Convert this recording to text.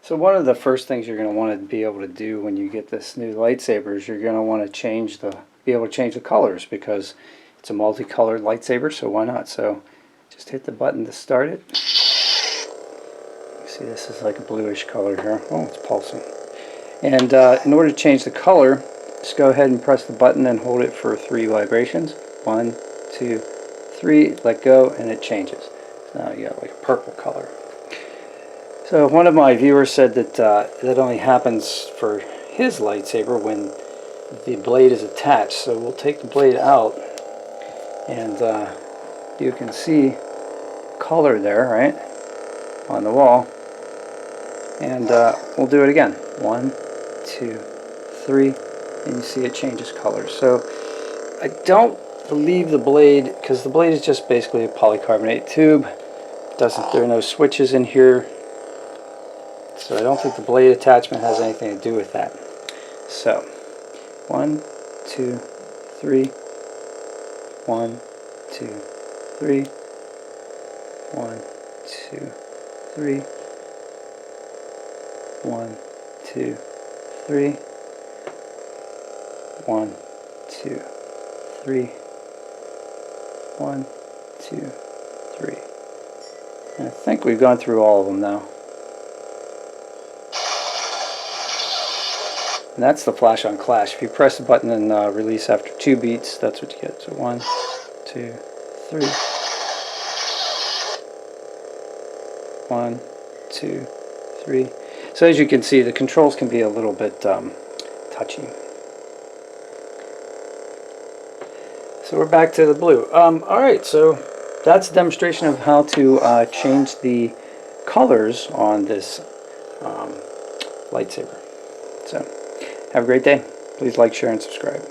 So one of the first things you're going to want to be able to do when you get this new lightsaber is you're going to want to be able to change the colors, because it's a multicolored lightsaber, so why not? So just hit the button to start it. You see this is like a bluish color here. Oh, it's pulsing. And in order to change the color, just go ahead and press the button and hold it for 3 vibrations. 1, 2, 3, let go, and it changes. So now you got like a purple color. So one of my viewers said that that only happens for his lightsaber when the blade is attached. So we'll take the blade out, and you can see color there, right, on the wall. And we'll do it again. 1, 2, 3, and you see it changes colors. So I don't believe the blade, because the blade is just basically a polycarbonate tube. There are no switches in here. So I don't think the blade attachment has anything to do with that. So 1, 2, 3, 1, 2, 3, 1, 2, 3, 1, 2, 3, 1, 2, 3, 1, 2, 3. And I think we've gone through all of them now. And that's the flash on clash. If you press the button and release after 2 beats, that's what you get. So 1, 2, 3. 1, 2, 3. So as you can see, the controls can be a little bit touchy. So we're back to the blue. Alright, so that's a demonstration of how to change the colors on this lightsaber. So have a great day. Please like, share, and subscribe.